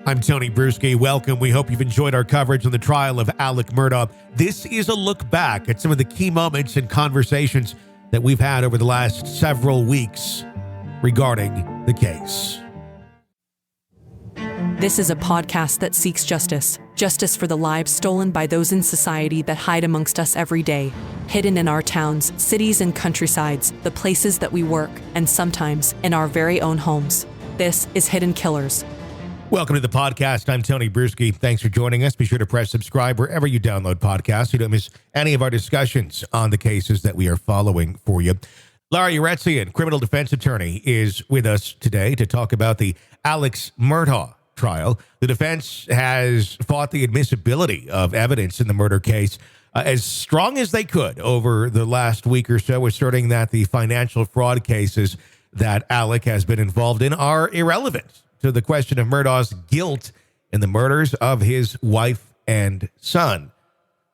I'm Tony Bruschi. Welcome. We hope you've enjoyed our coverage on the trial of Alex Murdaugh. This is a look back at some of the key moments and conversations that we've had over the last several weeks regarding the case. This is a podcast that seeks justice. Justice for the lives stolen by those in society that hide amongst us every day. Hidden in our towns, cities, and countrysides, the places that we work, and sometimes in our very own homes. This is Hidden Killers. Welcome to the podcast. I'm Tony Bruschi. Thanks for joining us. Be sure to press subscribe wherever you download podcasts so you don't miss any of our discussions on the cases that we are following for you. Lara Yeretsian, criminal defense attorney, is with us today to talk about the Alex Murdaugh trial. The defense has fought the admissibility of evidence in the murder case as strong as they could over the last week or so, asserting that the financial fraud cases that Alec has been involved in are irrelevant to the question of Murdaugh's guilt in the murders of his wife and son.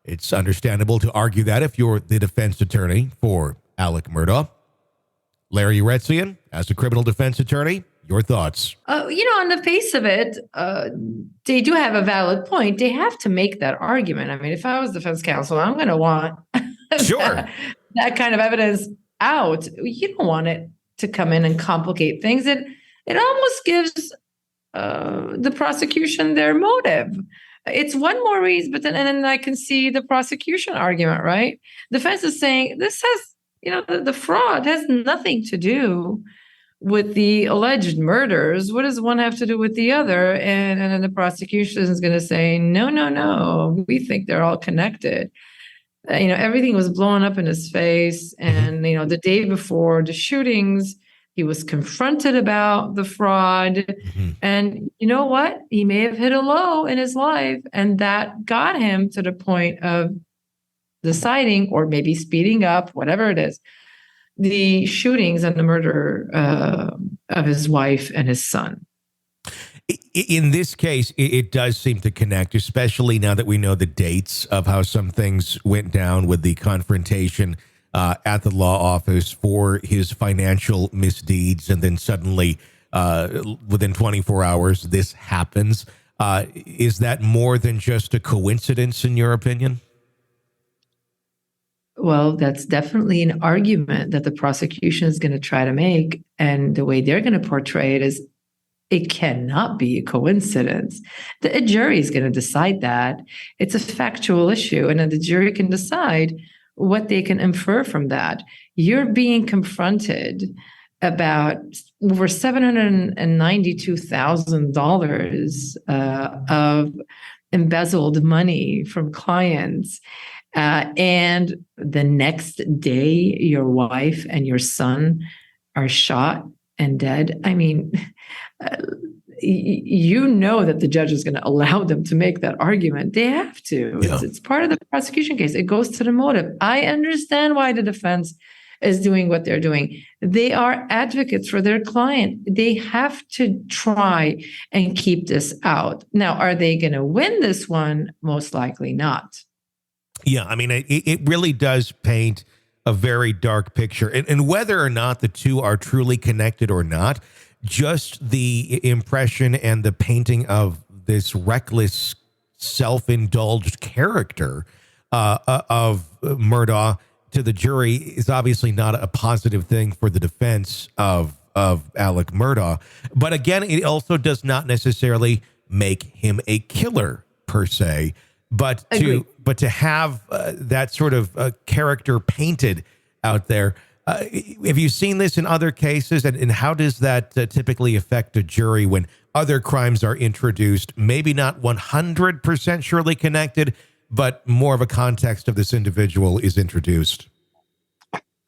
It's understandable to argue that if you're the defense attorney for Alex Murdaugh. Larry Yeretsian, as a criminal defense attorney, your thoughts? On the face of it, they do have a valid point. They have to make that argument. I mean, if I was defense counsel, I'm going to want Sure. that kind of evidence out. You don't want it to come in and complicate things. It almost gives the prosecution their motive. It's one more reason, but then I can see the prosecution argument, right? Defense is saying this has, the fraud has nothing to do with the alleged murders. What does one have to do with the other? And then the prosecution is going to say, no, we think they're all connected. Everything was blowing up in his face. And, the day before the shootings, he was confronted about the fraud. Mm-hmm. And you know what? He may have hit a low in his life, and that got him to the point of deciding, or maybe speeding up, whatever it is, the shootings and the murder of his wife and his son. In this case, it does seem to connect, especially now that we know the dates of how some things went down with the confrontation at the law office for his financial misdeeds. And then suddenly, within 24 hours, this happens. Is that more than just a coincidence, in your opinion? Well, that's definitely an argument that the prosecution is going to try to make. And the way they're going to portray it is it cannot be a coincidence. The jury is going to decide that. It's a factual issue, and then the jury can decide what they can infer from that. You're being confronted about over $792,000 of embezzled money from clients. And the next day, your wife and your son are shot and dead. I mean, that the judge is going to allow them to make that argument. They have to. Yeah. It's part of the prosecution case. It goes to the motive. I understand why the defense is doing what they're doing. They are advocates for their client. They have to try and keep this out. Now, are they going to win this one? Most likely not. Yeah, I mean, it really does paint a very dark picture. And whether or not the two are truly connected or not, just the impression and the painting of this reckless, self-indulged character of Murdaugh to the jury is obviously not a positive thing for the defense of Alex Murdaugh. But again, it also does not necessarily make him a killer per se. But to have that sort of character painted out there, have you seen this in other cases? And how does that typically affect a jury when other crimes are introduced? Maybe not 100% surely connected, but more of a context of this individual is introduced.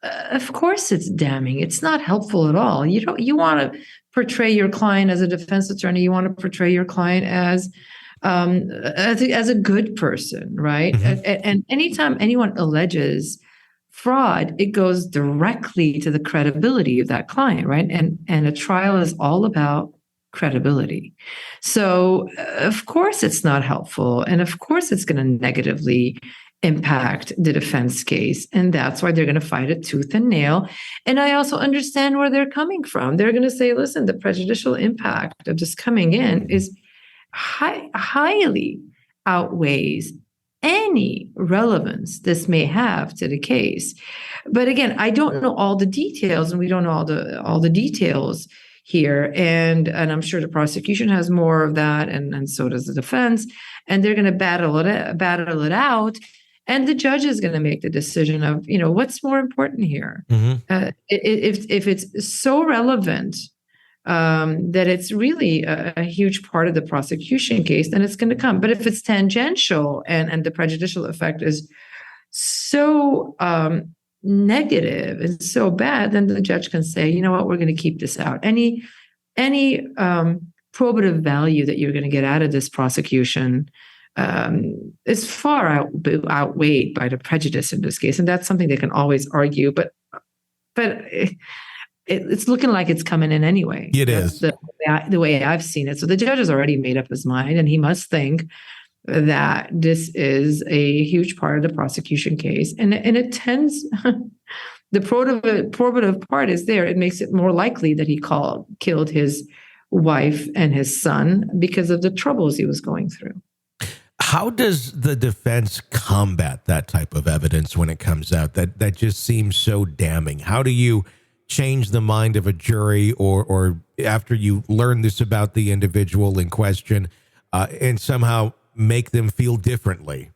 Of course, it's damning. It's not helpful at all. You want to portray your client as a defense attorney. You want to portray your client as a good person, right? Mm-hmm. And anytime anyone alleges fraud, it goes directly to the credibility of that client, right? And a trial is all about credibility. So, of course, it's not helpful. And of course, it's going to negatively impact the defense case. And that's why they're going to fight it tooth and nail. And I also understand where they're coming from. They're going to say, listen, the prejudicial impact of just coming in is highly outweighs any relevance this may have to the case. But again, I don't know all the details, and we don't know all the details here. And I'm sure the prosecution has more of that, and so does the defense. And they're going to battle it out. And the judge is going to make the decision of, what's more important here. If it's so relevant that it's really a huge part of the prosecution case, then it's going to come. But if it's tangential and the prejudicial effect is so negative and so bad, then the judge can say, you know what, we're going to keep this out. Any probative value that you're going to get out of this prosecution is far outweighed by the prejudice in this case. And that's something they can always argue, but it's looking like it's coming in anyway. That's the way I've seen it. So the judge has already made up his mind, and he must think that this is a huge part of the prosecution case. And it tends, the probative part is there. It makes it more likely that he killed his wife and his son because of the troubles he was going through. How does the defense combat that type of evidence when it comes out that just seems so damning? How do you change the mind of a jury or after you learn this about the individual in question and somehow make them feel differently?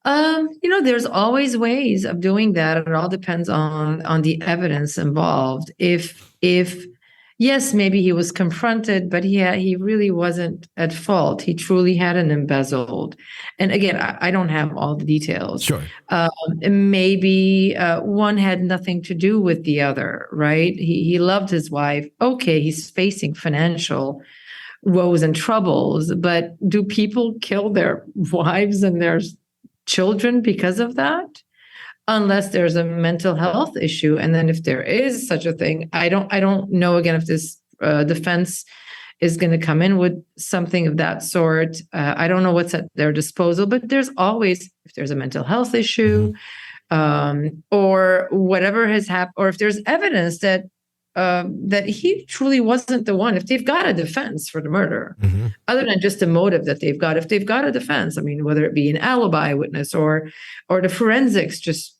There's always ways of doing that. It all depends on the evidence involved. If yes, maybe he was confronted, but he really wasn't at fault. He truly hadn't embezzled. And again, I don't have all the details. Sure. Maybe one had nothing to do with the other, right? He loved his wife. Okay, he's facing financial woes and troubles, but do people kill their wives and their children because of that? Unless there's a mental health issue. And then if there is such a thing, I don't know, again, if this defense is going to come in with something of that sort. I don't know what's at their disposal, but there's always, if there's a mental health issue, or whatever has happened, or if there's evidence that he truly wasn't the one, if they've got a defense for the murder, other than just a motive that they've got, if they've got a defense, I mean, whether it be an alibi witness or the forensics just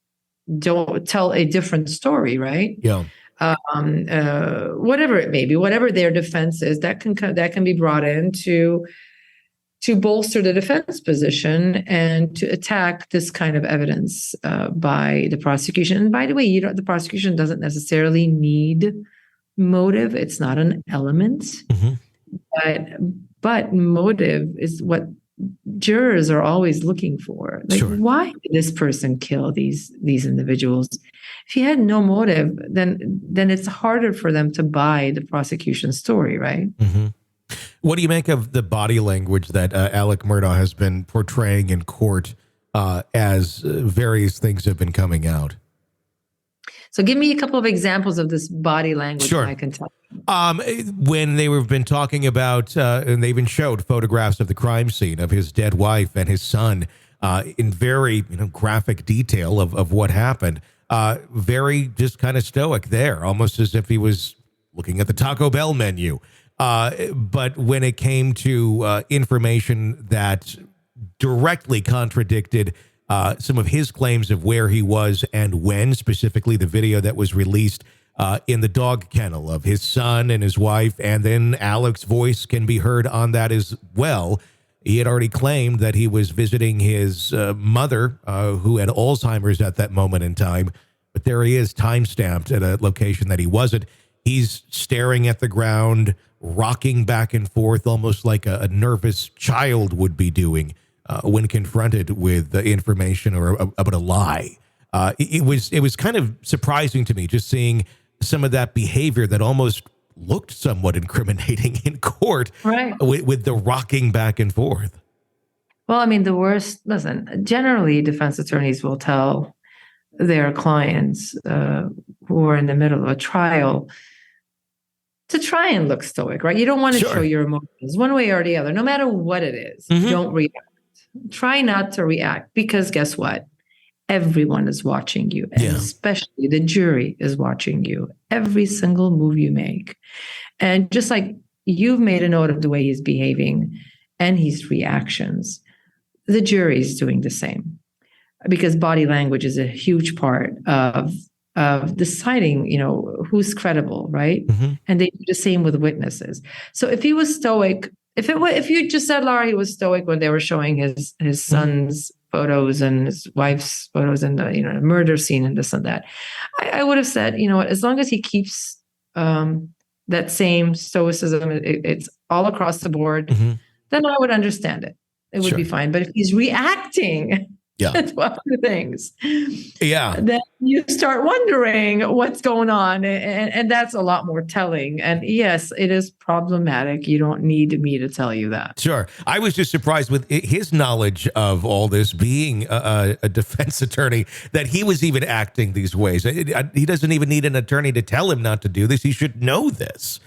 don't tell a different story, right? Yeah. Whatever it may be, whatever their defense is, that can be brought in to bolster the defense position and to attack this kind of evidence by the prosecution. And by the way, the prosecution doesn't necessarily need motive; it's not an element, but motive is what jurors are always looking for. Like, Sure. Why did this person kill these individuals? If he had no motive, then it's harder for them to buy the prosecution's story, right? What do you make of the body language that Alex Murdaugh has been portraying in court as various things have been coming out? So give me a couple of examples of this body language. Sure. I can tell. When they have been talking about, and they even showed photographs of the crime scene of his dead wife and his son in very graphic detail of what happened. Very just kind of stoic there, almost as if he was looking at the Taco Bell menu. But when it came to information that directly contradicted some of his claims of where he was and when, specifically the video that was released in the dog kennel of his son and his wife, and then Alex's voice can be heard on that as well. He had already claimed that he was visiting his mother, who had Alzheimer's at that moment in time, but there he is, time-stamped at a location that he wasn't. He's staring at the ground, rocking back and forth, almost like a nervous child would be doing when confronted with information or about a lie. It was kind of surprising to me just seeing some of that behavior that almost looked somewhat incriminating in court, right? With the rocking back and forth. Well, I mean, generally defense attorneys will tell their clients who are in the middle of a trial to try and look stoic, right? You don't want to show your emotions one way or the other, no matter what it is. Don't react. Try not to react, because guess what? Everyone is watching you, and especially the jury is watching you. Every single move you make. And just like you've made a note of the way he's behaving and his reactions. The jury is doing the same, because body language is a huge part of deciding, who's credible, right? Mm-hmm. And they do the same with witnesses. So if he was stoic, if you just said, Lara, he was stoic when they were showing his son's photos and his wife's photos and the murder scene and this and that, I would have said, what, as long as he keeps that same stoicism, it's all across the board, Mm-hmm. then I would understand it. It would Sure. be fine. But if he's reacting to other things, then you start wondering what's going on. And that's a lot more telling. And yes, it is problematic. You don't need me to tell you that. Sure. I was just surprised with his knowledge of all this, being a defense attorney, that he was even acting these ways. He doesn't even need an attorney to tell him not to do this. He should know this.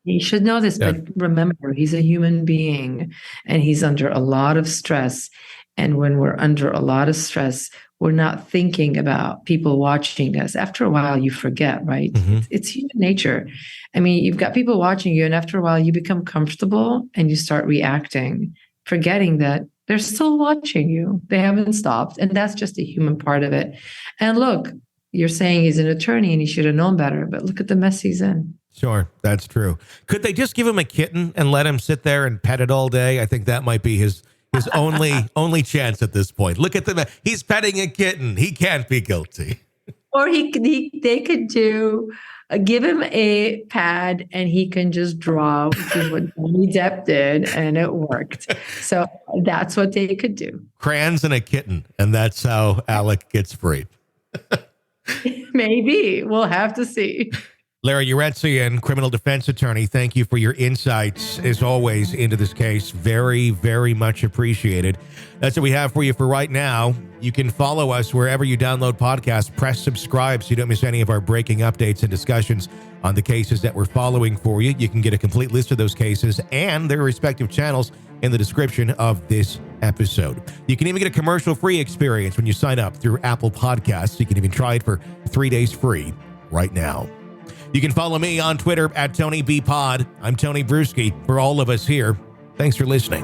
He should know this, but remember, he's a human being and he's under a lot of stress. And when we're under a lot of stress, we're not thinking about people watching us. After a while, you forget, right? Mm-hmm. It's human nature. I mean, you've got people watching you, and after a while, you become comfortable and you start reacting, forgetting that they're still watching you. They haven't stopped. And that's just a human part of it. And look, you're saying he's an attorney and he should have known better, but look at the mess he's in. Sure, that's true. Could they just give him a kitten and let him sit there and pet it all day? I think that might be his only chance at this point. Look at the he's petting a kitten. He can't be guilty. Or they could give him a pad and he can just draw, which is what Johnny Depp did, and it worked. So that's what they could do. Crayons and a kitten, and that's how Alec gets free. Maybe. We'll have to see. Lara Yeretsian, criminal defense attorney, thank you for your insights, as always, into this case. Very, very much appreciated. That's what we have for you for right now. You can follow us wherever you download podcasts. Press subscribe so you don't miss any of our breaking updates and discussions on the cases that we're following for you. You can get a complete list of those cases and their respective channels in the description of this episode. You can even get a commercial-free experience when you sign up through Apple Podcasts. You can even try it for 3 days free right now. You can follow me on Twitter at TonyBPod. I'm Tony Bruschi. For all of us here, thanks for listening.